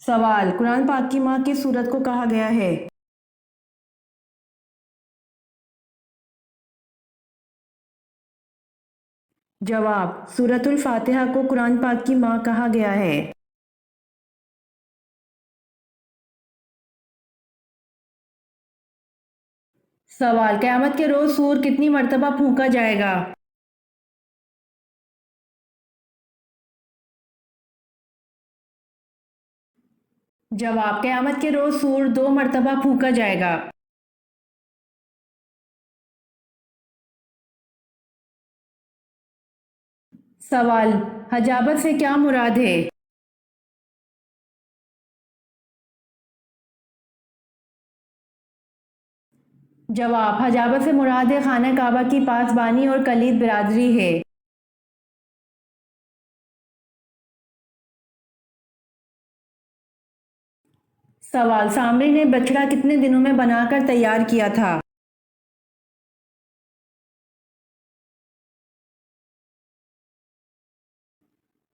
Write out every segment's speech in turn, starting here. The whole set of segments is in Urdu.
سوال، قرآن پاک کی ماں کس سورت کو کہا گیا ہے؟ جواب، سورۃ الفاتحہ کو قرآن پاک کی ماں کہا گیا ہے۔ سوال، قیامت کے روز سور کتنی مرتبہ پھونکا جائے گا؟ جواب، قیامت کے روز سور 2 مرتبہ پھونکا جائے گا۔ سوال، حجابت سے کیا مراد ہے؟ جواب، حجابت سے مراد ہے خانہ کعبہ کی پاسبانی اور کلید برادری ہے۔ سوال، سامری نے بچڑا کتنے دنوں میں بنا کر تیار کیا تھا؟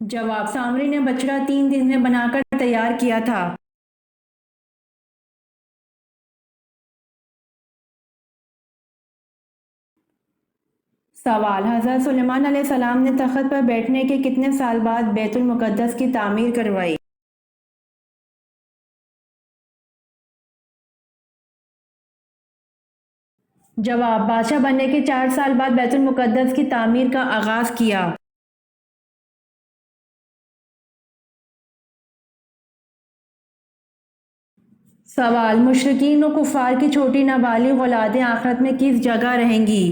جواب، سامری نے بچڑا 3 دن میں بنا کر تیار کیا تھا۔ سوال، حضرت سلیمان علیہ السلام نے تخت پر بیٹھنے کے کتنے سال بعد بیت المقدس کی تعمیر کروائی؟ جواب، بادشاہ بننے کے 4 سال بعد بیت المقدس کی تعمیر کا آغاز کیا۔ سوال، مشرکین و کفار کی چھوٹی نابالغ اولادیں آخرت میں کس جگہ رہیں گی؟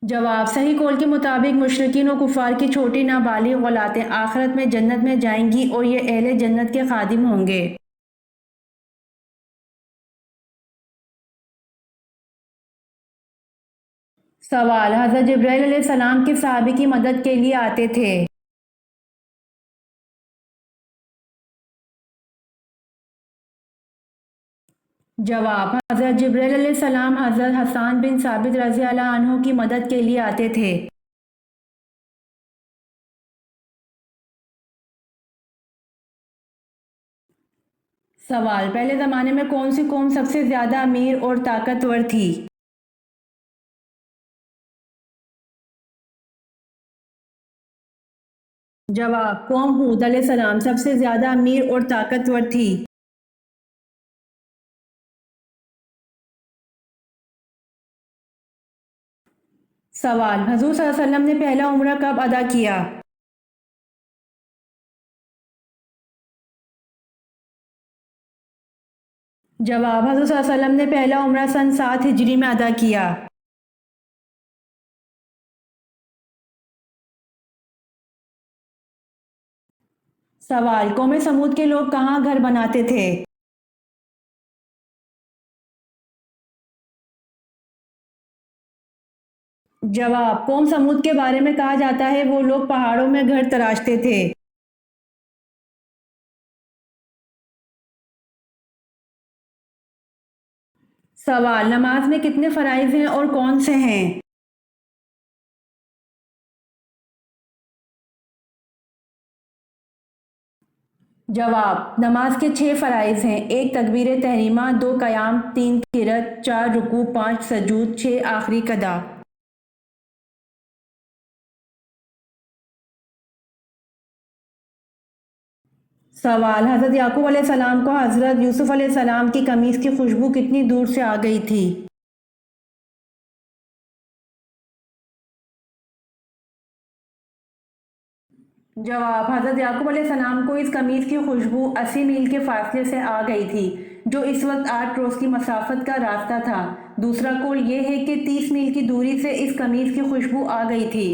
جواب، صحیح قول کے مطابق مشرکین و کفار کی چھوٹی نابالغ اولادیں آخرت میں جنت میں جائیں گی اور یہ اہل جنت کے خادم ہوں گے۔ سوال، حضرت جبرائیل علیہ السلام کس صحابی کی مدد کے لیے آتے تھے؟ جواب، حضرت جبرائیل علیہ السلام حضرت حسان بن ثابت رضی اللہ عنہ کی مدد کے لیے آتے تھے۔ سوال، پہلے زمانے میں کون سی قوم سب سے زیادہ امیر اور طاقتور تھی؟ جواب، قوم ہود علیہ السلام سب سے زیادہ امیر اور طاقتور تھی۔ سوال، حضور صلی اللہ علیہ وسلم نے پہلا عمرہ کب ادا کیا؟ جواب، حضور صلی اللہ علیہ وسلم نے پہلا عمرہ سن 7 ہجری میں ادا کیا۔ سوال، قوم سمود کے لوگ کہاں گھر بناتے تھے؟ جواب، قوم سمود کے بارے میں کہا جاتا ہے وہ لوگ پہاڑوں میں گھر تراشتے تھے۔ سوال، نماز میں کتنے فرائض ہیں اور کون سے ہیں؟ جواب، نماز کے 6 فرائض ہیں: 1 تکبیر تحریمہ، 2 قیام، 3 قرات، 4 رکوع، 5 سجود، 6 آخری قضا۔ سوال، حضرت یعقوب علیہ السلام کو حضرت یوسف علیہ السلام کی قمیص کی خوشبو کتنی دور سے آ گئی تھی؟ جواب، حضرت یعقوب علیہ السلام کو اس قمیص کی خوشبو 80 میل کے فاصلے سے آ گئی تھی، جو اس وقت 8 روز کی مسافت کا راستہ تھا۔ دوسرا قول یہ ہے کہ 30 میل کی دوری سے اس قمیص کی خوشبو آ گئی تھی۔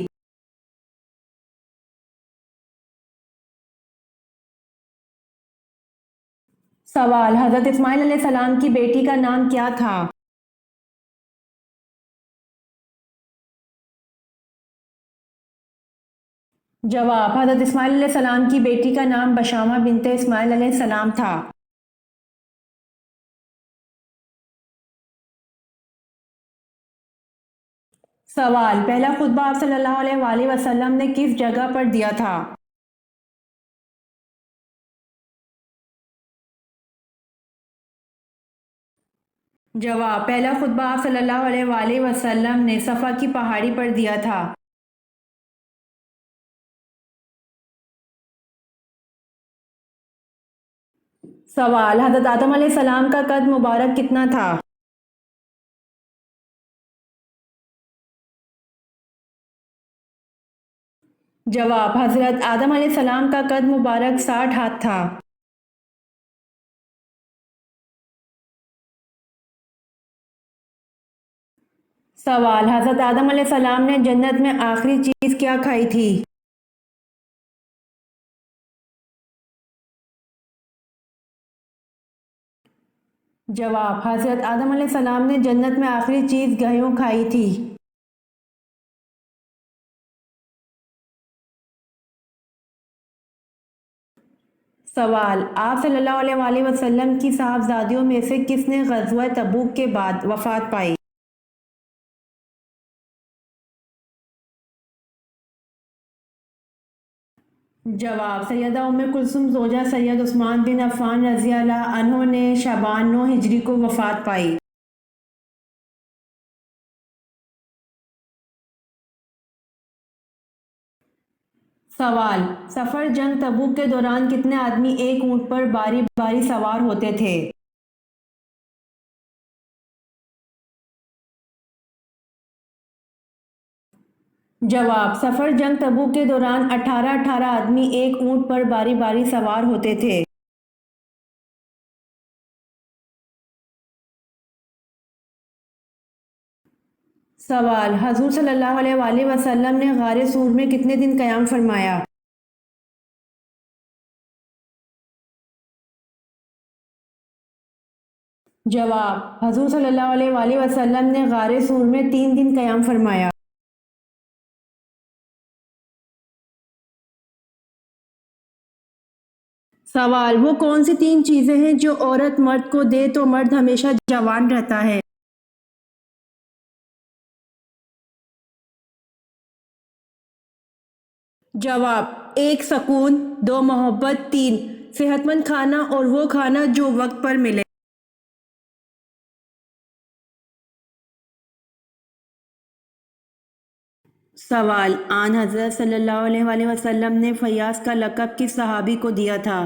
سوال، حضرت اسماعیل علیہ السلام کی بیٹی کا نام کیا تھا؟ جواب، حضرت اسماعیل علیہ السلام کی بیٹی کا نام بشامہ بنت اسماعیل علیہ السلام تھا۔ سوال: پہلا خطبہ آپ صلی اللہ علیہ وآلہ وسلم نے کس جگہ پر دیا تھا؟ جواب: پہلا خطبہ آپ صلی اللہ علیہ وآلہ وسلم نے صفا کی پہاڑی پر دیا تھا۔ سوال: حضرت آدم علیہ السلام کا قد مبارک کتنا تھا؟ جواب: حضرت آدم علیہ السلام کا قد مبارک 60 ہاتھ تھا۔ سوال: حضرت آدم علیہ السلام نے جنت میں آخری چیز کیا کھائی تھی؟ جواب: حضرت آدم علیہ السلام نے جنت میں آخری چیز گہیوں کھائی تھی۔ سوال: آپ صلی اللہ علیہ وآلہ وسلم کی صاحبزادیوں میں سے کس نے غزوہ تبوک کے بعد وفات پائی؟ جواب: سیدہ ام کلثوم زوجہ سید عثمان بن عفان رضی اللہ عنہ نے شعبان 9 ہجری کو وفات پائی۔ سوال: سفر جنگ تبوک کے دوران کتنے آدمی ایک اونٹ پر باری باری سوار ہوتے تھے؟ جواب: سفر جنگ تبوک کے دوران 18 آدمی ایک اونٹ پر باری باری سوار ہوتے تھے۔ سوال: حضور صلی اللہ علیہ وآلہ وسلم نے غار سور میں کتنے دن قیام فرمایا؟ جواب: حضور صلی اللہ علیہ وآلہ وسلم نے غار سور میں 3 دن قیام فرمایا۔ سوال: وہ کون سی 3 چیزیں ہیں جو عورت مرد کو دے تو مرد ہمیشہ جوان رہتا ہے؟ جواب: 1 سکون، 2 محبت، 3 صحت مند کھانا اور وہ کھانا جو وقت پر ملے۔ سوال: آن حضرت صلی اللہ علیہ وآلہ وسلم نے فیاض کا لقب کس صحابی کو دیا تھا؟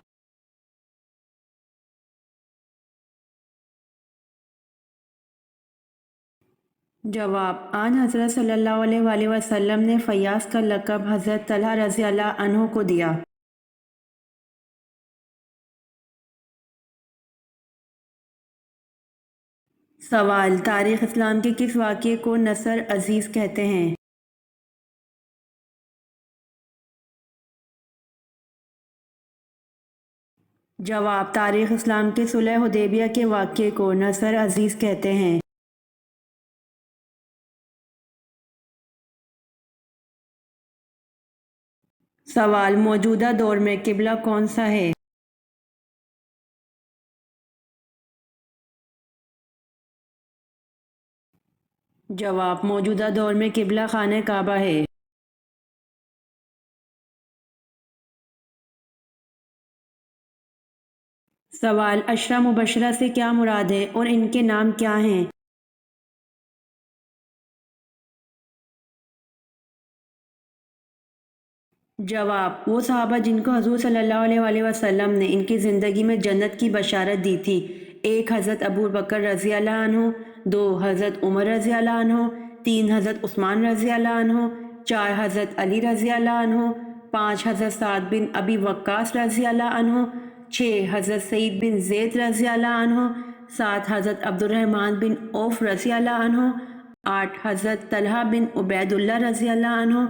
جواب: آن حضرت صلی اللہ علیہ وآلہ وسلم نے فیاض کا لقب حضرت طلحہ رضی اللہ عنہ کو دیا۔ سوال: تاریخ اسلام کے کس واقعے کو نصر عزیز کہتے ہیں؟ جواب: تاریخ اسلام کے صلح حدیبیہ کے واقعے کو نصر عزیز کہتے ہیں۔ سوال: موجودہ دور میں قبلہ کون سا ہے؟ جواب: موجودہ دور میں قبلہ خانہ کعبہ ہے۔ سوال: عشرہ مبشرہ سے کیا مراد ہے اور ان کے نام کیا ہیں؟ جواب: وہ صحابہ جن کو حضور صلی اللہ علیہ وآلہ وسلم نے ان کی زندگی میں جنت کی بشارت دی تھی۔ 1 حضرت ابو بکر رضی اللہ عنہ، 2 حضرت عمر رضی اللہ عنہ، 3 حضرت عثمان رضی اللہ عنہ، 4 حضرت علی رضی اللہ عنہ، 5 حضرت سعد بن ابی وقاص رضی اللہ عنہ، 6 حضرت سعید بن زید رضی اللہ عنہ، 7 حضرت عبد الرحمن بن عوف رضی اللہ عنہ، 8 حضرت طلحہ بن عبید اللہ رضی اللہ عنہ،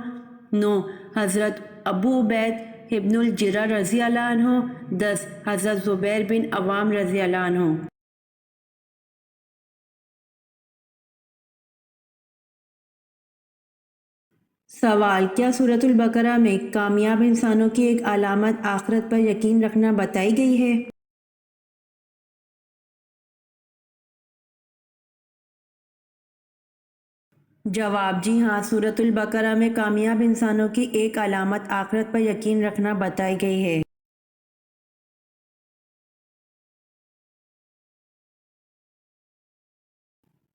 9 حضرت ابو عبید ابن الجرہ رضی اللہ عنہ، 10 حضرت زبیر بن عوام رضی اللہ عنہ۔ سوال: کیا سورۃ البقرہ میں کامیاب انسانوں کی ایک علامت آخرت پر یقین رکھنا بتائی گئی ہے؟ جواب: جی ہاں، سورۃ البقرہ میں کامیاب انسانوں کی ایک علامت آخرت پر یقین رکھنا بتائی گئی ہے۔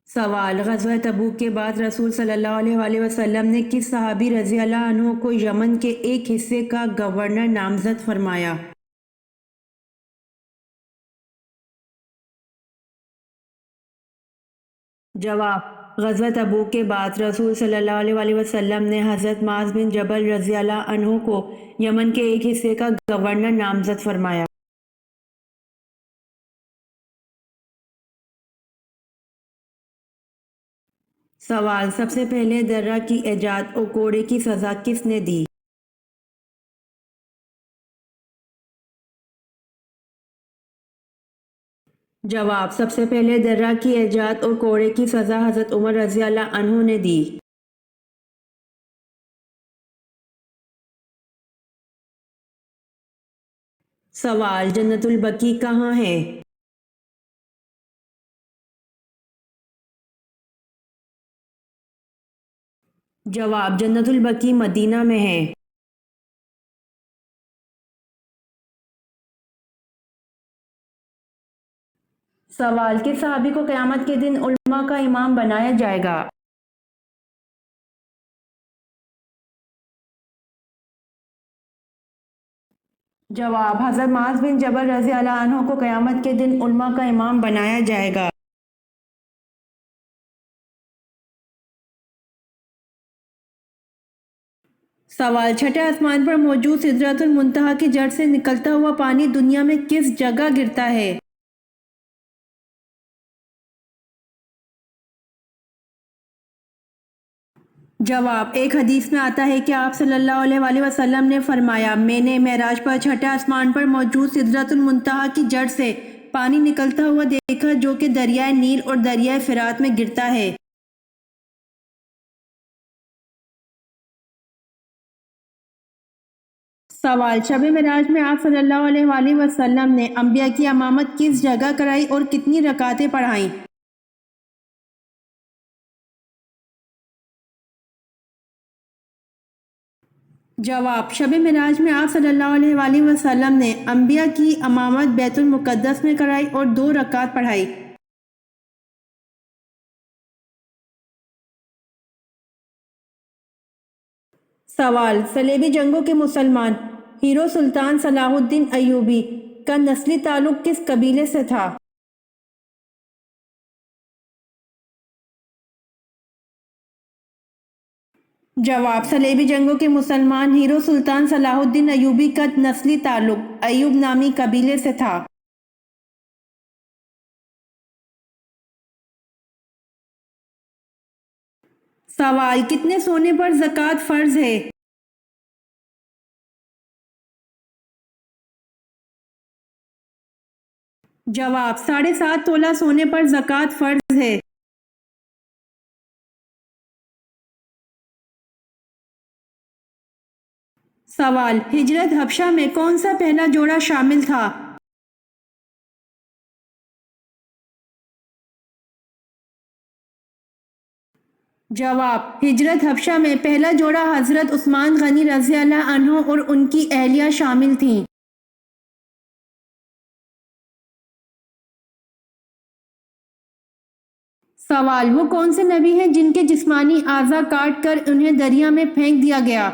سوال: غزوہ تبوک کے بعد رسول صلی اللہ علیہ وآلہ وسلم نے کس صحابی رضی اللہ عنہ کو یمن کے ایک حصے کا گورنر نامزد فرمایا؟ جواب: غزوہ تبوک کے بعد رسول صلی اللہ علیہ وآلہ وسلم نے حضرت معاذ بن جبل رضی اللہ عنہ کو یمن کے ایک حصے کا گورنر نامزد فرمایا۔ سوال: سب سے پہلے درہ کی ایجاد اور کوڑے کی سزا کس نے دی؟ جواب: سب سے پہلے درہ کی ایجاد اور کوڑے کی سزا حضرت عمر رضی اللہ عنہ نے دی۔ سوال: جنت البقیع کہاں ہے؟ جواب: جنت البقیع مدینہ میں ہے۔ سوال: کس صحابی کو قیامت کے دن علماء کا امام بنایا جائے گا؟ جواب: حضرت معاذ بن جبل رضی اللہ عنہ کو قیامت کے دن علماء کا امام بنایا جائے گا۔ سوال: چھٹے آسمان پر موجود سدرۃ المنتہا کی جڑ سے نکلتا ہوا پانی دنیا میں کس جگہ گرتا ہے؟ جواب: ایک حدیث میں آتا ہے کہ آپ صلی اللہ علیہ وآلہ وسلم نے فرمایا، میں نے معراج پر چھٹے آسمان پر موجود سدرۃ المنتہا کی جڑ سے پانی نکلتا ہوا دیکھا جو کہ دریائے نیل اور دریائے فرات میں گرتا ہے۔ سوال: شب معراج میں آپ صلی اللہ علیہ وآلہ وسلم نے انبیاء کی امامت کس جگہ کرائی اور کتنی رکعتیں پڑھائیں؟ جواب: شب معراج میں آپ صلی اللہ علیہ وآلہ وسلم نے انبیاء کی امامت بیت المقدس میں کرائی اور 2 رکعت پڑھائی۔ سوال: صلیبی جنگوں کے مسلمان ہیرو سلطان صلاح الدین ایوبی کا نسلی تعلق کس قبیلے سے تھا؟ جواب: صلیبی جنگوں کے مسلمان ہیرو سلطان صلاح الدین ایوبی کا نسلی تعلق ایوب نامی قبیلے سے تھا۔ سوال: کتنے سونے پر زکوٰۃ فرض ہے؟ جواب: 7.5 تولہ سونے پر زکوٰۃ فرض ہے۔ سوال: ہجرت حبشہ میں کون سا پہلا جوڑا شامل تھا؟ جواب: ہجرت حبشہ میں پہلا جوڑا حضرت عثمان غنی رضی اللہ عنہ اور ان کی اہلیہ شامل تھیں۔ سوال: وہ کون سے نبی ہیں جن کے جسمانی اعضاء کاٹ کر انہیں دریا میں پھینک دیا گیا؟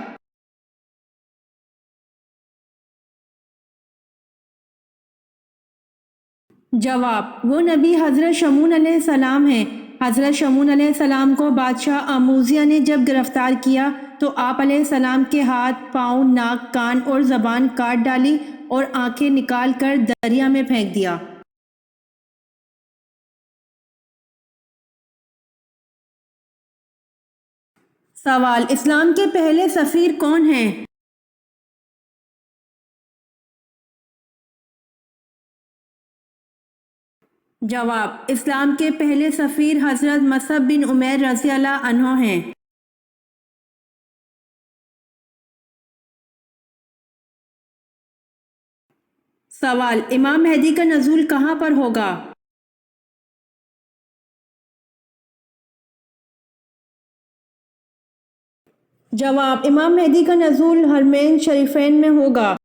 جواب: وہ نبی حضرت شمعون علیہ السلام ہیں۔ حضرت شمعون علیہ السلام کو بادشاہ آموزیہ نے جب گرفتار کیا تو آپ علیہ السلام کے ہاتھ، پاؤں، ناک، کان اور زبان کاٹ ڈالی اور آنکھیں نکال کر دریا میں پھینک دیا۔ سوال: اسلام کے پہلے سفیر کون ہیں؟ جواب: اسلام کے پہلے سفیر حضرت مصعب بن عمیر رضی اللہ عنہ ہیں۔ سوال: امام مہدی کا نزول کہاں پر ہوگا؟ جواب: امام مہدی کا نزول حرمین شریفین میں ہوگا۔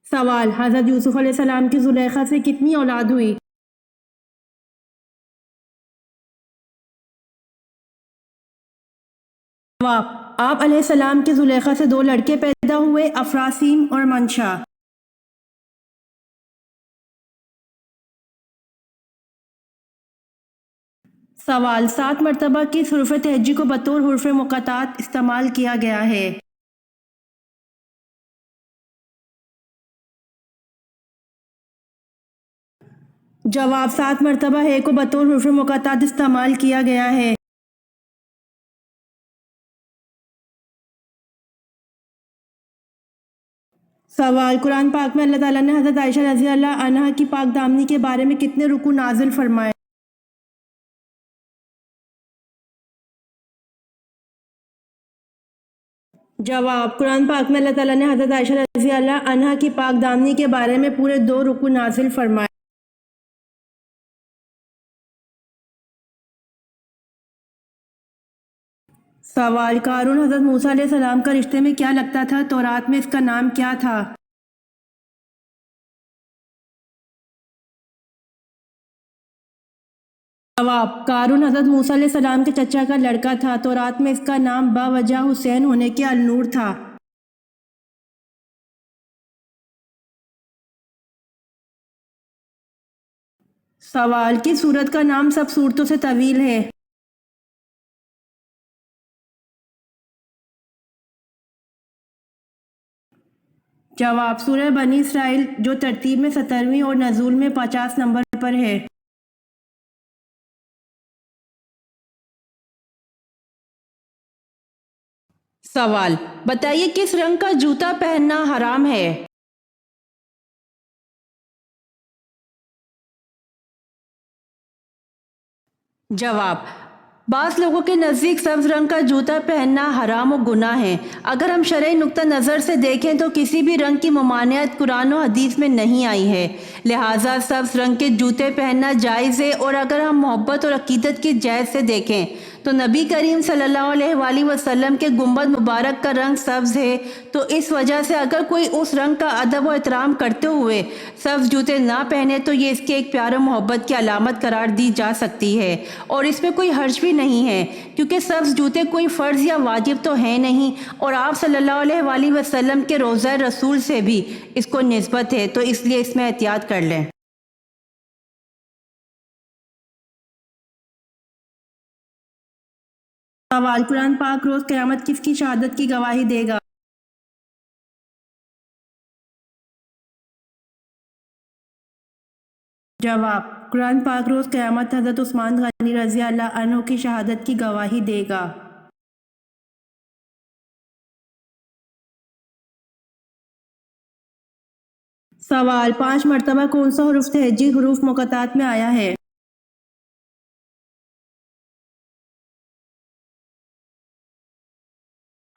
سوال: حضرت یوسف علیہ السلام کی زلیخا سے کتنی اولاد ہوئی؟ جواب: آپ علیہ السلام کی زلیخا سے 2 لڑکے پیدا ہوئے، افراسین اور منشا۔ سوال: 7 مرتبہ کس حرف تہجی کو بطور حرف مقطعات استعمال کیا گیا ہے؟ جواب: 7 مرتبہ ہے کو بطور حرف مقطعات استعمال کیا گیا ہے۔ سوال: قرآن پاک میں اللہ تعالیٰ نے حضرت عائشہ رضی اللہ عنہا کی پاک دامنی کے بارے میں کتنے رکوع نازل فرمائے؟ جواب: قرآن پاک میں اللہ تعالیٰ نے حضرت عائشہ رضی اللہ عنہا کی پاک دامنی کے بارے میں پورے 2 رکوع نازل فرمائے۔ سوال: قارون حضرت موسیٰ علیہ السلام کا رشتے میں کیا لگتا تھا؟ تورات میں اس کا نام کیا تھا؟ جواب: قارون حضرت موسیٰ علیہ السلام کے چچا کا لڑکا تھا۔ تورات میں اس کا نام باوجہ حسین ہونے کے النور تھا۔ سوال: کس سورت کا نام سب سورتوں سے طویل ہے؟ جواب: سورہ بنی اسرائیل، جو ترتیب میں 17ویں اور نزول میں 50 نمبر پر ہے۔ سوال: بتائیے کس رنگ کا جوتا پہننا حرام ہے؟ جواب: بعض لوگوں کے نزدیک سبز رنگ کا جوتا پہننا حرام و گناہ ہے۔ اگر ہم شرعی نقطہ نظر سے دیکھیں تو کسی بھی رنگ کی ممانعت قرآن و حدیث میں نہیں آئی ہے، لہٰذا سبز رنگ کے جوتے پہننا جائز ہے۔ اور اگر ہم محبت اور عقیدت کی جہت سے دیکھیں تو نبی کریم صلی اللہ علیہ وآلہ وسلم کے گنبد مبارک کا رنگ سبز ہے، تو اس وجہ سے اگر کوئی اس رنگ کا ادب و احترام کرتے ہوئے سبز جوتے نہ پہنے تو یہ اس کے ایک پیار و محبت کی علامت قرار دی جا سکتی ہے، اور اس میں کوئی حرج بھی نہیں ہے، کیونکہ سبز جوتے کوئی فرض یا واجب تو ہے نہیں، اور آپ صلی اللہ علیہ وآلہ وسلم کے روضہ رسول سے بھی اس کو نسبت ہے، تو اس لیے اس میں احتیاط کر لیں۔ سوال: قرآن پاک روز قیامت کس کی شہادت کی گواہی دے گا؟ جواب: قرآن پاک روز قیامت حضرت عثمان غنی رضی اللہ عنہ کی شہادت کی گواہی دے گا۔ سوال: 5 مرتبہ کون سا حرف تہجی حروف مقطعات میں آیا ہے؟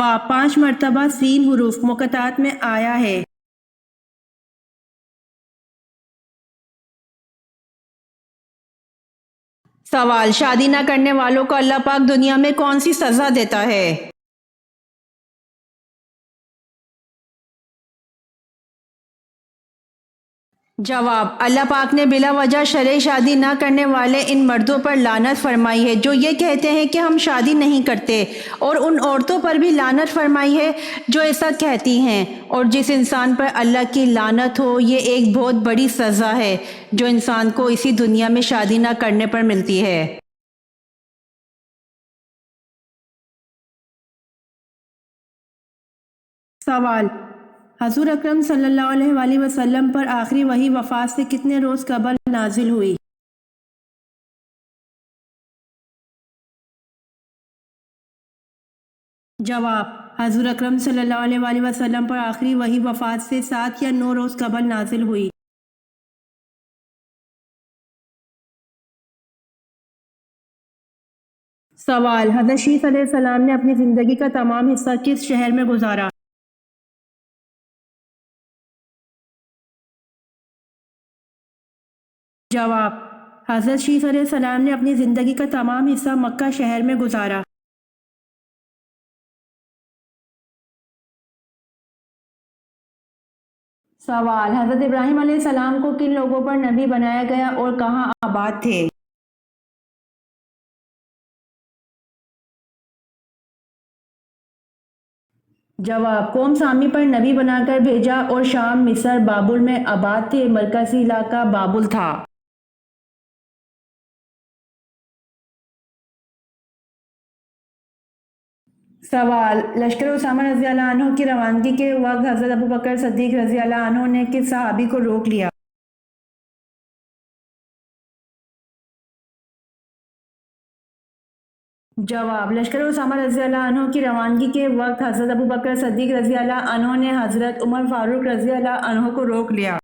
جواب: 5 مرتبہ سین حروف مقطعات میں آیا ہے۔ سوال: شادی نہ کرنے والوں کو اللہ پاک دنیا میں کون سی سزا دیتا ہے؟ جواب: اللہ پاک نے بلا وجہ شرعی شادی نہ کرنے والے ان مردوں پر لعنت فرمائی ہے جو یہ کہتے ہیں کہ ہم شادی نہیں کرتے، اور ان عورتوں پر بھی لعنت فرمائی ہے جو ایسا کہتی ہیں، اور جس انسان پر اللہ کی لعنت ہو یہ ایک بہت بڑی سزا ہے جو انسان کو اسی دنیا میں شادی نہ کرنے پر ملتی ہے۔ سوال: حضور اکرم صلی اللہ علیہ وآلہ وسلم پر آخری وحی وفات سے کتنے روز قبل نازل ہوئی؟ جواب: حضور اکرم صلی اللہ علیہ وآلہ وسلم پر آخری وحی وفات سے 7 یا 9 روز قبل نازل ہوئی۔ سوال: حضرت شیث علیہ السلام نے اپنی زندگی کا تمام حصہ کس شہر میں گزارا؟ جواب: حضرت شیس علیہ السلام نے اپنی زندگی کا تمام حصہ مکہ شہر میں گزارا۔ سوال: حضرت ابراہیم علیہ السلام کو کن لوگوں پر نبی بنایا گیا اور کہاں آباد تھے؟ جواب: قوم سامی پر نبی بنا کر بھیجا اور شام، مصر، بابل میں آباد تھے۔ مرکزی علاقہ بابل تھا۔ سوال: لشکر اسامہ رضی اللہ عنہ کی روانگی کے وقت حضرت ابوبکر صدیق رضی اللہ عنہ نے کس صحابی کو روک لیا؟ جواب: لشکر اسامہ رضی اللہ عنہ کی روانگی کے وقت حضرت ابوبکر صدیق رضی اللہ عنہ نے حضرت عمر فاروق رضی اللہ عنہ کو روک لیا۔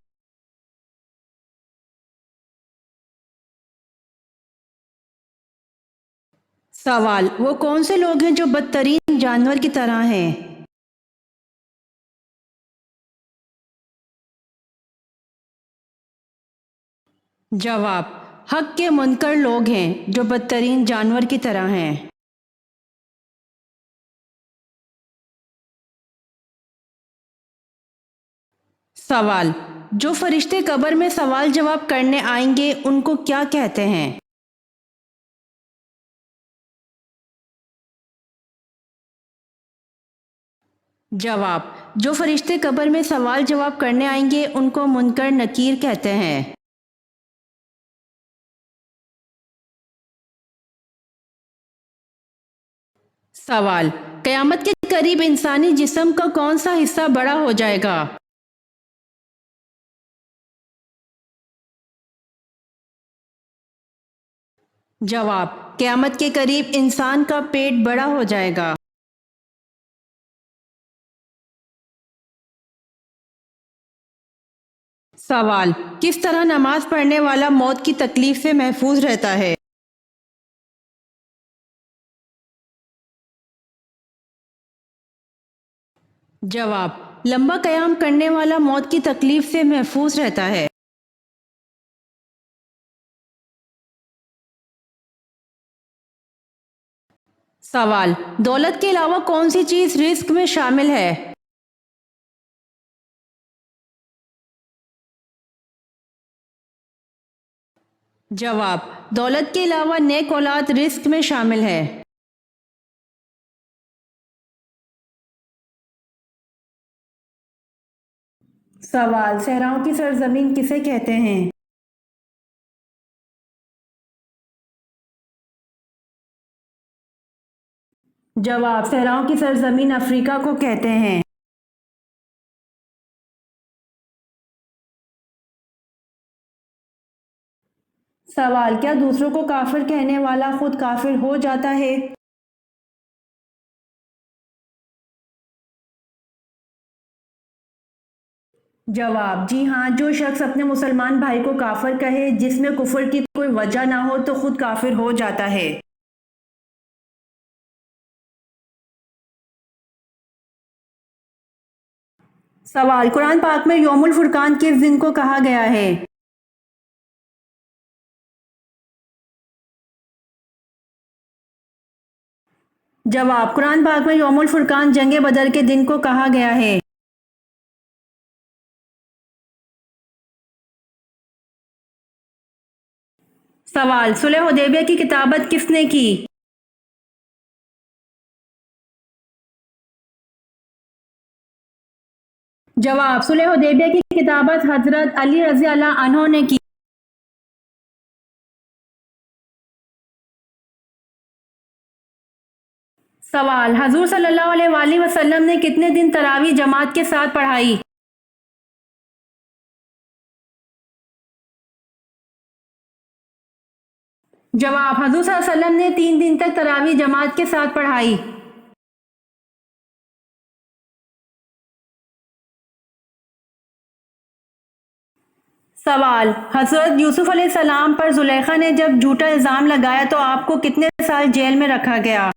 سوال: وہ کون سے لوگ ہیں جو بدترین جانور کی طرح ہیں؟ جواب: حق کے منکر لوگ ہیں جو بدترین جانور کی طرح ہیں۔ سوال: جو فرشتے قبر میں سوال جواب کرنے آئیں گے ان کو کیا کہتے ہیں؟ جواب: جو فرشتے قبر میں سوال جواب کرنے آئیں گے ان کو منکر نکیر کہتے ہیں۔ سوال: قیامت کے قریب انسانی جسم کا کون سا حصہ بڑا ہو جائے گا؟ جواب: قیامت کے قریب انسان کا پیٹ بڑا ہو جائے گا۔ سوال: کس طرح نماز پڑھنے والا موت کی تکلیف سے محفوظ رہتا ہے؟ جواب: لمبا قیام کرنے والا موت کی تکلیف سے محفوظ رہتا ہے۔ سوال: دولت کے علاوہ کون سی چیز رزق میں شامل ہے؟ جواب: دولت کے علاوہ نیک اولاد رزق میں شامل ہے۔ سوال: صحراؤں کی سرزمین کسے کہتے ہیں؟ جواب: صحراؤں کی سرزمین افریقہ کو کہتے ہیں۔ سوال: کیا دوسروں کو کافر کہنے والا خود کافر ہو جاتا ہے؟ جواب: جی ہاں، جو شخص اپنے مسلمان بھائی کو کافر کہے جس میں کفر کی کوئی وجہ نہ ہو تو خود کافر ہو جاتا ہے۔ سوال: قرآن پاک میں یوم الفرقان کس دن کو کہا گیا ہے؟ جواب: قرآن پاک میں یوم الفرقان جنگ بدر کے دن کو کہا گیا ہے۔ سوال: صلح حدیبیہ کی کتابت کس نے کی؟ جواب: صلح حدیبیہ کی کتابت حضرت علی رضی اللہ عنہ نے کی۔ سوال: حضور صلی اللہ علیہ وآلہ وسلم نے کتنے دن تراویح جماعت کے ساتھ پڑھائی؟ جواب: حضور صلی اللہ علیہ وسلم نے 3 دن تک تراویح جماعت کے ساتھ پڑھائی۔ سوال: حضرت یوسف علیہ السلام پر زلیخا نے جب جھوٹا الزام لگایا تو آپ کو کتنے سال جیل میں رکھا گیا؟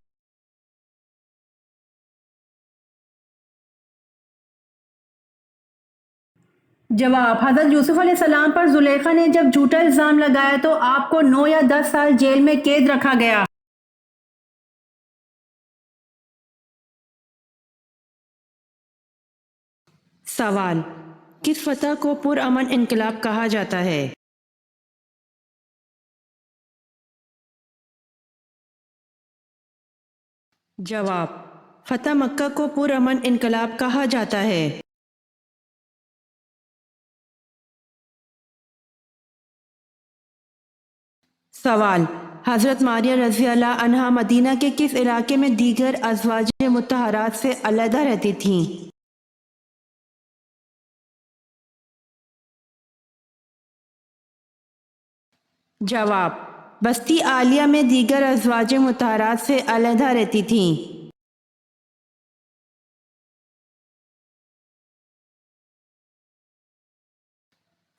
جواب: حضرت یوسف علیہ السلام پر زلیخا نے جب جھوٹا الزام لگایا تو آپ کو 9 یا 10 سال جیل میں قید رکھا گیا۔ سوال: کس فتح کو پرامن انقلاب کہا جاتا ہے؟ جواب: فتح مکہ کو پرامن انقلاب کہا جاتا ہے۔ سوال: حضرت ماریہ رضی اللہ عنہا مدینہ کے کس علاقے میں دیگر ازواج مطہرات سے علیحدہ رہتی تھیں؟ جواب: بستی عالیہ میں دیگر ازواج مطہرات سے علیحدہ رہتی تھیں۔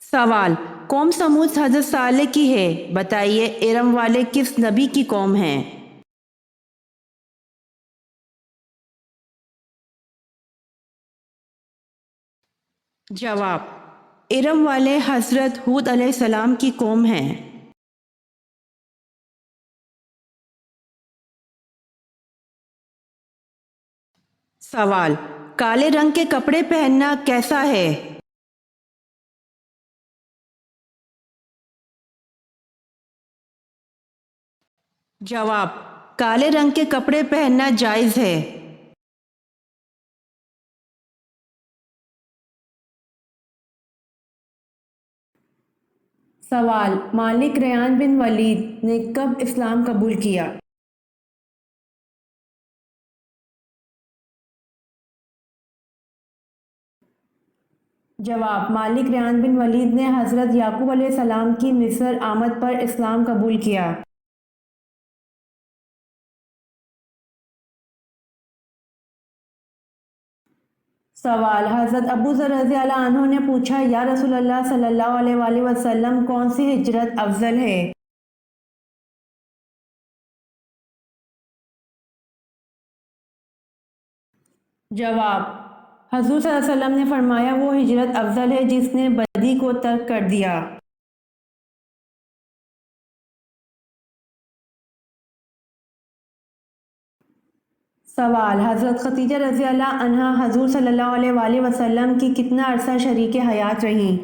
سوال: قوم سمود حضرت صالح کی ہے، بتائیے ارم والے کس نبی کی قوم ہیں؟ جواب: ارم والے حضرت ہود علیہ السلام کی قوم ہیں۔ سوال: کالے رنگ کے کپڑے پہننا کیسا ہے؟ جواب: کالے رنگ کے کپڑے پہننا جائز ہے۔ سوال: مالک ریان بن ولید نے کب اسلام قبول کیا؟ جواب: مالک ریان بن ولید نے حضرت یعقوب علیہ السلام کی مصر آمد پر اسلام قبول کیا۔ سوال: حضرت ابو ذر رضی اللہ عنہ نے پوچھا، یا رسول اللہ صلی اللہ علیہ وآلہ وسلم، کون سی ہجرت افضل ہے؟ جواب: حضور صلی اللہ علیہ وسلم نے فرمایا، وہ ہجرت افضل ہے جس نے بدی کو ترک کر دیا۔ سوال: حضرت خدیجہ رضی اللہ عنہا حضور صلی اللہ علیہ وآلہ وسلم کی کتنا عرصہ شریک حیات رہیں؟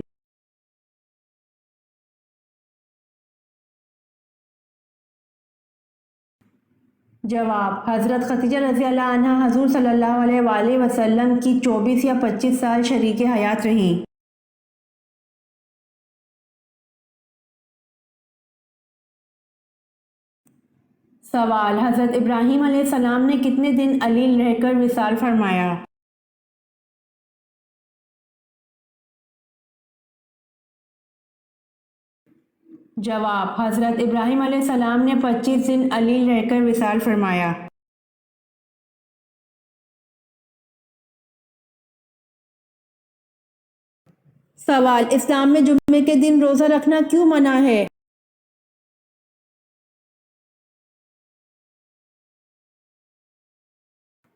جواب: حضرت خدیجہ رضی اللہ عنہا حضور صلی اللہ علیہ وآلہ وسلم کی 24 یا 25 سال شریک حیات رہیں۔ سوال: حضرت ابراہیم علیہ السلام نے کتنے دن علیل رہ کر وصال فرمایا؟ جواب: حضرت ابراہیم علیہ السلام نے 25 دن علیل رہ کر وصال فرمایا۔ سوال: اسلام میں جمعے کے دن روزہ رکھنا کیوں منع ہے؟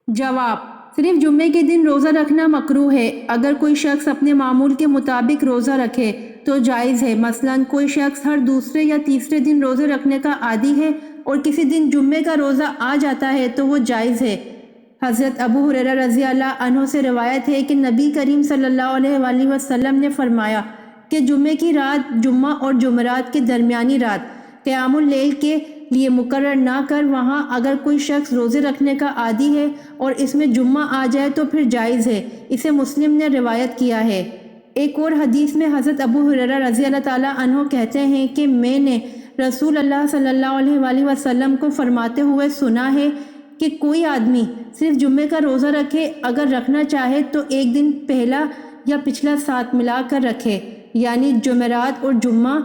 جواب: صرف جمعے کے دن روزہ رکھنا مکروہ ہے۔ اگر کوئی شخص اپنے معمول کے مطابق روزہ رکھے تو جائز ہے۔ مثلاً کوئی شخص ہر دوسرے یا تیسرے دن روزے رکھنے کا عادی ہے اور کسی دن جمعے کا روزہ آ جاتا ہے تو وہ جائز ہے۔ حضرت ابو ہریرہ رضی اللہ عنہ سے روایت ہے کہ نبی کریم صلی اللہ علیہ وآلہ وسلم نے فرمایا کہ جمعے کی رات جمعہ اور جمعرات کے درمیانی رات قیام اللیل کے لیے مقرر نہ کر وہاں اگر کوئی شخص روزے رکھنے کا عادی ہے اور اس میں جمعہ آ جائے تو پھر جائز ہے۔ اسے مسلم نے روایت کیا ہے۔ ایک اور حدیث میں حضرت ابو ہریرہ رضی اللہ تعالیٰ عنہ کہتے ہیں کہ میں نے رسول اللہ صلی اللہ علیہ وآلہ وسلم کو فرماتے ہوئے سنا ہے کہ کوئی آدمی صرف جمعے کا روزہ رکھے، اگر رکھنا چاہے تو ایک دن پہلا یا پچھلا ساتھ ملا کر رکھے، یعنی جمعرات اور جمعہ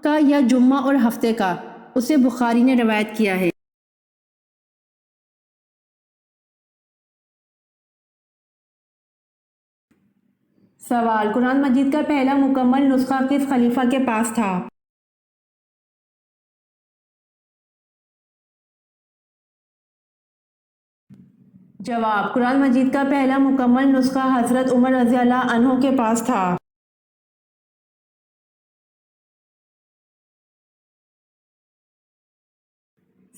کا یا جمعہ اور ہفتے کا۔ اسے بخاری نے روایت کیا ہے۔ سوال: قرآن مجید کا پہلا مکمل نسخہ کس خلیفہ کے پاس تھا؟ جواب: قرآن مجید کا پہلا مکمل نسخہ حضرت عمر رضی اللہ عنہ کے پاس تھا۔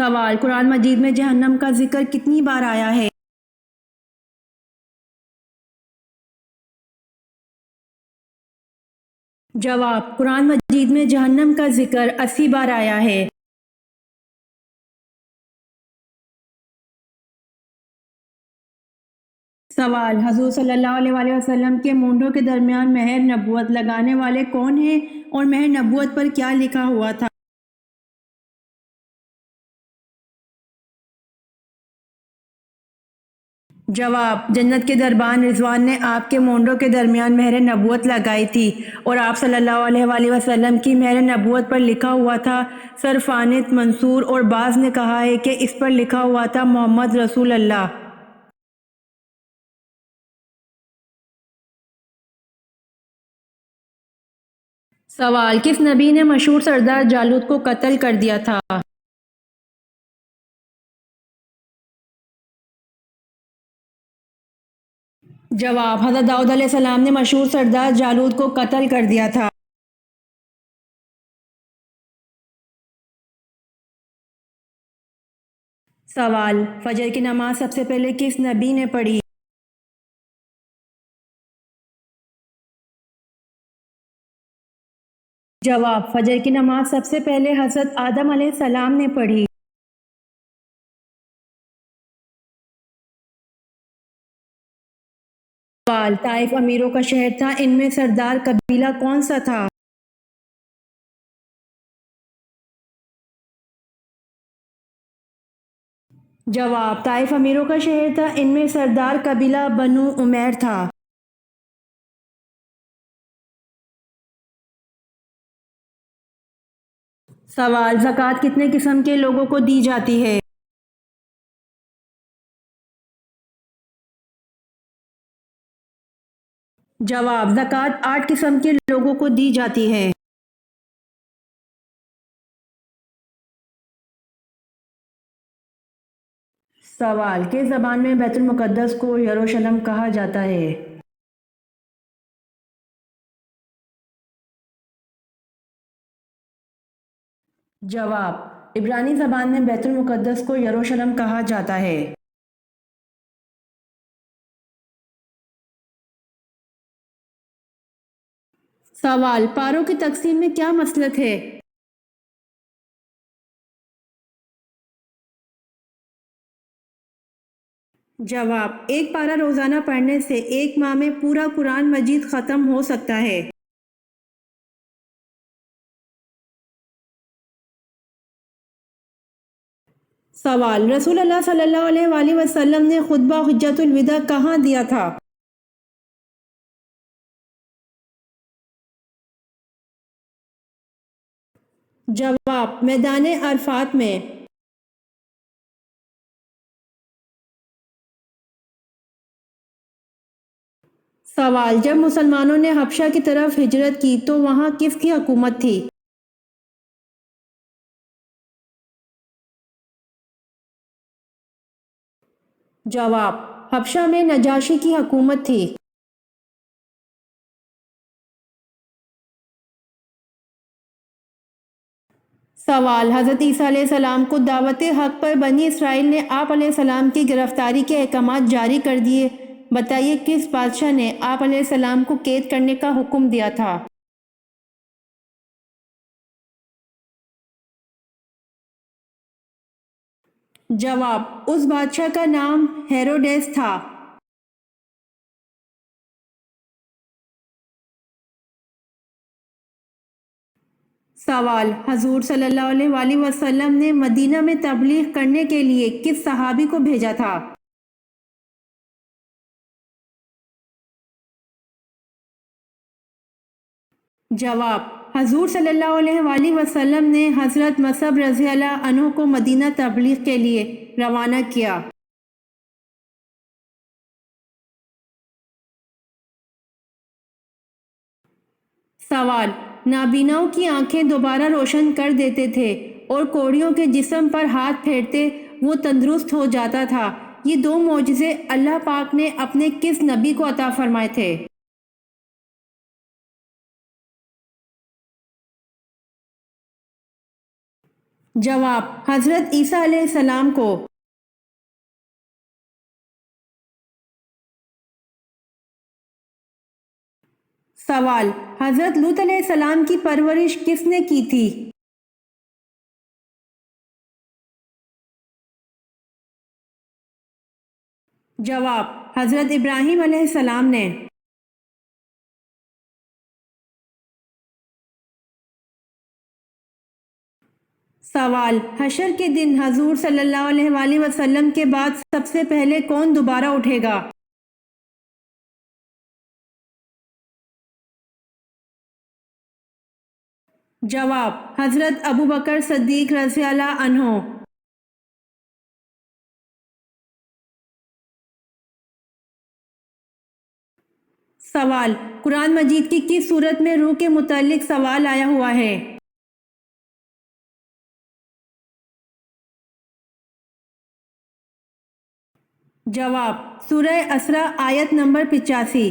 سوال، قرآن مجید میں جہنم کا ذکر کتنی بار آیا ہے؟ جواب، قرآن مجید میں جہنم کا ذکر 80 بار آیا ہے۔ سوال، حضور صلی اللہ علیہ وآلہ وسلم کے مونڈوں کے درمیان مہر نبوت لگانے والے کون ہیں اور مہر نبوت پر کیا لکھا ہوا تھا؟ جواب، جنت کے دربان رضوان نے آپ کے مونڈوں کے درمیان مہر نبوت لگائی تھی اور آپ صلی اللہ علیہ وآلہ وسلم کی مہر نبوت پر لکھا ہوا تھا سرفانت منصور، اور بعض نے کہا ہے کہ اس پر لکھا ہوا تھا محمد رسول اللہ۔ سوال، کس نبی نے مشہور سردار جالوت کو قتل کر دیا تھا؟ جواب، حضرت داؤد علیہ السلام نے مشہور سردار جالوت کو قتل کر دیا تھا۔ سوال، فجر کی نماز سب سے پہلے کس نبی نے پڑھی؟ جواب، فجر کی نماز سب سے پہلے حضرت آدم علیہ السلام نے پڑھی۔ سوال، طائف امیروں کا شہر تھا، ان میں سردار قبیلہ کون سا تھا؟ جواب، طائف امیروں کا شہر تھا، ان میں سردار قبیلہ بنو عمیر تھا۔ سوال، زکوٰۃ کتنے قسم کے لوگوں کو دی جاتی ہے؟ جواب، زکوٰۃ 8 قسم کے لوگوں کو دی جاتی ہے۔ سوال، کس زبان میں بیت المقدس کو یروشلم کہا جاتا ہے؟ جواب، عبرانی زبان میں بیت المقدس کو یروشلم کہا جاتا ہے۔ سوال، پاروں کی تقسیم میں کیا مسلک ہے؟ جواب، ایک پارہ روزانہ پڑھنے سے ایک ماہ میں پورا قرآن مجید ختم ہو سکتا ہے۔ سوال، رسول اللہ صلی اللہ علیہ وآلہ وسلم نے خطبہ حجۃ الوداع کہاں دیا تھا؟ جواب، میدان عرفات میں۔ سوال، جب مسلمانوں نے حبشہ کی طرف ہجرت کی تو وہاں کس کی حکومت تھی؟ جواب، حبشہ میں نجاشی کی حکومت تھی۔ سوال، حضرت عیسیٰ علیہ السلام کو دعوت حق پر بنی اسرائیل نے آپ علیہ السلام کی گرفتاری کے احکامات جاری کر دیے، بتائیے کس بادشاہ نے آپ علیہ السلام کو قید کرنے کا حکم دیا تھا؟ جواب، اس بادشاہ کا نام ہیروڈیس تھا۔ سوال، حضور صلی اللہ علیہ وآلہ وسلم نے مدینہ میں تبلیغ کرنے کے لیے کس صحابی کو بھیجا تھا؟ جواب، حضور صلی اللہ علیہ وآلہ وسلم نے حضرت مصعب رضی اللہ عنہ کو مدینہ تبلیغ کے لیے روانہ کیا۔ سوال، نابیناؤں کی آنکھیں دوبارہ روشن کر دیتے تھے اور کوڑیوں کے جسم پر ہاتھ پھیرتے وہ تندرست ہو جاتا تھا، یہ 2 معجزے اللہ پاک نے اپنے کس نبی کو عطا فرمائے تھے؟ جواب: حضرت عیسیٰ علیہ السلام کو۔ سوال: حضرت لوط علیہ السلام کی پرورش کس نے کی تھی؟ جواب: حضرت ابراہیم علیہ السلام نے۔ سوال: حشر کے دن حضور صلی اللہ علیہ وآلہ وسلم کے بعد سب سے پہلے کون دوبارہ اٹھے گا؟ جواب: حضرت ابوبکر صدیق رضی اللہ عنہ۔ سوال: قرآن مجید کی کس صورت میں روح کے متعلق سوال آیا ہوا ہے؟ جواب: سورہ اسراء آیت نمبر 85۔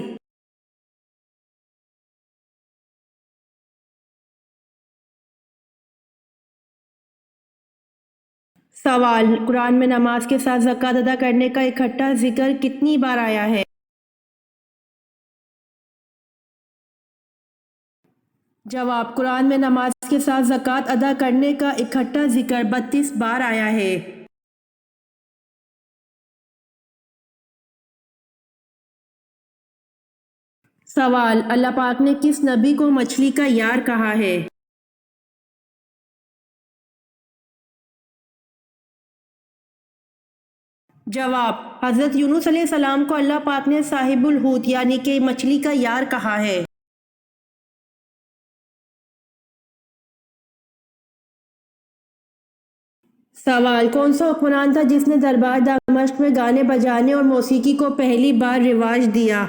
سوال: قرآن میں نماز کے ساتھ زکوٰۃ ادا کرنے کا اکٹھا ذکر کتنی بار آیا ہے؟ جواب: قرآن میں نماز کے ساتھ زکوٰۃ ادا کرنے کا اکٹھا ذکر 32 بار آیا ہے۔ سوال: اللہ پاک نے کس نبی کو مچھلی کا یار کہا ہے؟ جواب: حضرت یونس علیہ السلام کو اللہ پاک نے صاحب الحوت یعنی کہ مچھلی کا یار کہا ہے۔ سوال: کون سا حکمران تھا جس نے دربار دمشق میں گانے بجانے اور موسیقی کو پہلی بار رواج دیا؟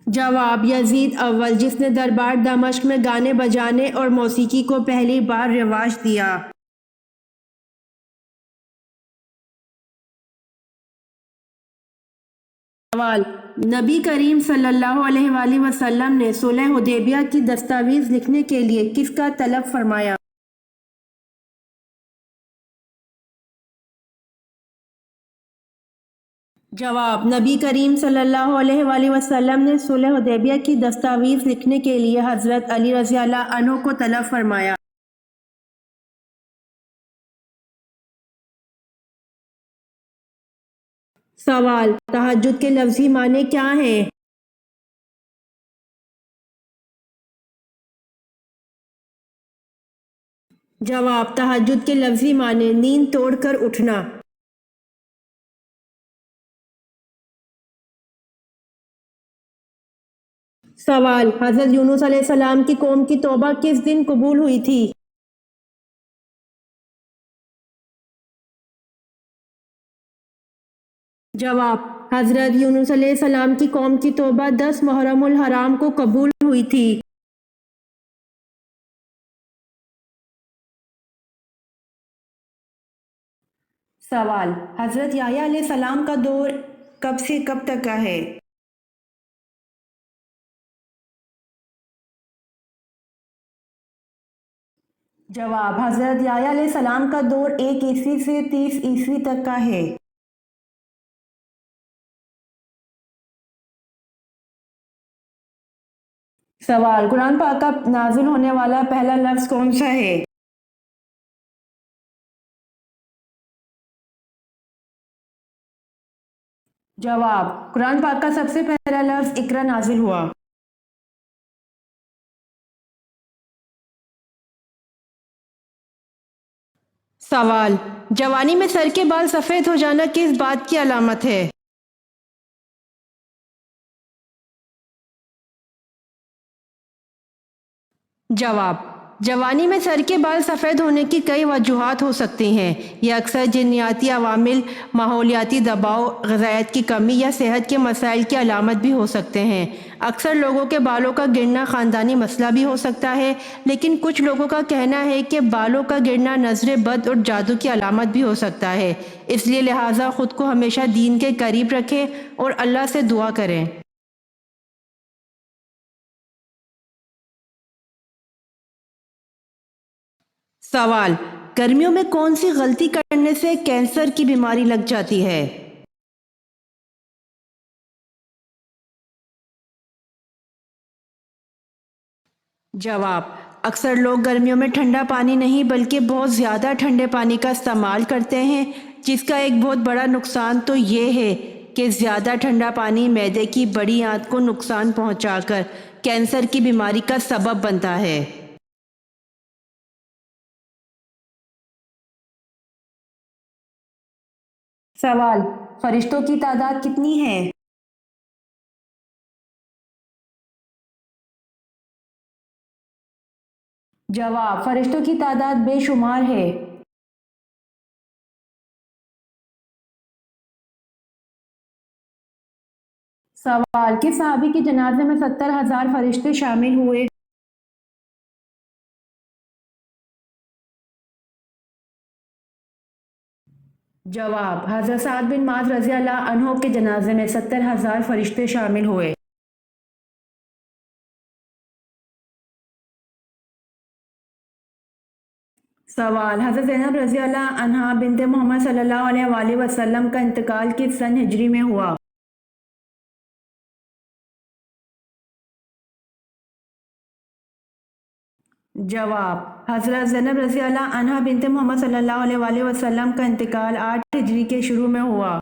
جواب: یزید اول، جس نے دربار دمشق میں گانے بجانے اور موسیقی کو پہلی بار رواج دیا۔ سوال: نبی کریم صلی اللہ علیہ وآلہ وسلم نے صلح حدیبیہ کی دستاویز لکھنے کے لیے کس کا طلب فرمایا؟ جواب: نبی کریم صلی اللہ علیہ وآلہ وسلم نے صلح حدیبیہ کی دستاویز لکھنے کے لیے حضرت علی رضی اللہ عنہ کو طلب فرمایا۔ سوال: تہجد کے لفظی معنی کیا ہیں؟ جواب: تہجد کے لفظی معنی نیند توڑ کر اٹھنا۔ سوال: حضرت یونس علیہ السلام کی قوم کی توبہ کس دن قبول ہوئی تھی؟ جواب: حضرت یونس علیہ السلام کی قوم کی توبہ 10 محرم الحرام کو قبول ہوئی تھی۔ سوال: حضرت یحییٰ علیہ السلام کا دور کب سے کب تک کا ہے؟ جواب: حضرت یحییٰ علیہ السلام کا دور 1 عیسوی سے 30 عیسوی تک کا ہے۔ سوال: قرآن پاک کا نازل ہونے والا پہلا لفظ کون سا ہے؟ جواب: قرآن پاک کا سب سے پہلا لفظ اقرا نازل ہوا۔ سوال: جوانی میں سر کے بال سفید ہو جانا کس بات کی علامت ہے؟ جواب: جوانی میں سر کے بال سفید ہونے کی کئی وجوہات ہو سکتی ہیں۔ یہ اکثر جنیاتی عوامل، ماحولیاتی دباؤ، غذائیت کی کمی یا صحت کے مسائل کی علامت بھی ہو سکتے ہیں۔ اکثر لوگوں کے بالوں کا گرنا خاندانی مسئلہ بھی ہو سکتا ہے، لیکن کچھ لوگوں کا کہنا ہے کہ بالوں کا گرنا نظر بد اور جادو کی علامت بھی ہو سکتا ہے۔ اس لیے لہٰذا خود کو ہمیشہ دین کے قریب رکھیں اور اللہ سے دعا کریں۔ سوال: گرمیوں میں کون سی غلطی کرنے سے کینسر کی بیماری لگ جاتی ہے؟ جواب: اکثر لوگ گرمیوں میں ٹھنڈا پانی نہیں بلکہ بہت زیادہ ٹھنڈے پانی کا استعمال کرتے ہیں، جس کا ایک بہت بڑا نقصان تو یہ ہے کہ زیادہ ٹھنڈا پانی معدے کی بڑی آنت کو نقصان پہنچا کر کینسر کی بیماری کا سبب بنتا ہے۔ سوال: فرشتوں کی تعداد کتنی ہے؟ جواب: فرشتوں کی تعداد بے شمار ہے۔ سوال: کس صحابی کے جنازے میں 70,000 فرشتے شامل ہوئے؟ جواب: حضرت سعد بن معاذ رضی اللہ عنہ کے جنازے میں 70,000 فرشتے شامل ہوئے۔ سوال: حضرت زینب رضی اللہ عنہا بنت محمد صلی اللہ علیہ وآلہ وسلم کا انتقال کس سن ہجری میں ہوا؟ جواب: حضرت زینب رضی اللہ عنہا بنت محمد صلی اللہ علیہ وآلہ وسلم کا انتقال 8 ہجری کے شروع میں ہوا۔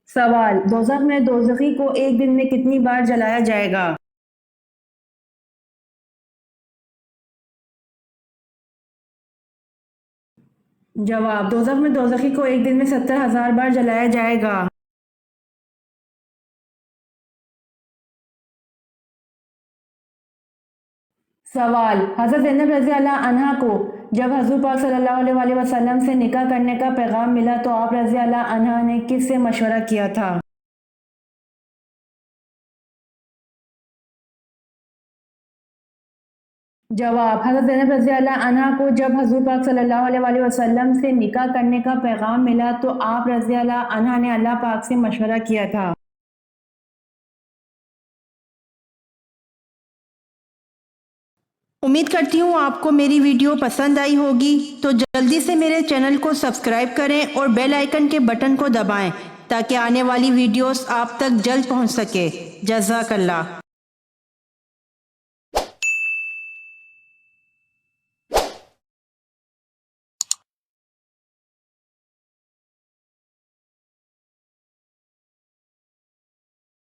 سوال: دوزخ میں دوزخی کو ایک دن میں کتنی بار جلایا جائے گا؟ جواب: دوزخ میں دوزخی کو ایک دن میں 70,000 بار جلایا جائے گا۔ سوال: حضرت زینب رضی اللہ عنہا کو جب حضور پاک صلی اللہ علیہ وآلہ وسلم سے نکاح کرنے کا پیغام ملا تو آپ رضی اللہ عنہا نے کس سے مشورہ کیا تھا؟ جواب: حضرت زینب رضی اللہ عنہا کو جب حضور پاک صلی اللہ علیہ وآلہ وسلم سے نکاح کرنے کا پیغام ملا تو آپ رضی اللہ عنہا نے اللہ پاک سے مشورہ کیا تھا۔ امید کرتی ہوں آپ کو میری ویڈیو پسند آئی ہوگی، تو جلدی سے میرے چینل کو سبسکرائب کریں اور بیل آئیکن کے بٹن کو دبائیں تاکہ آنے والی ویڈیوز آپ تک جلد پہنچ سکے۔ جزاک اللہ۔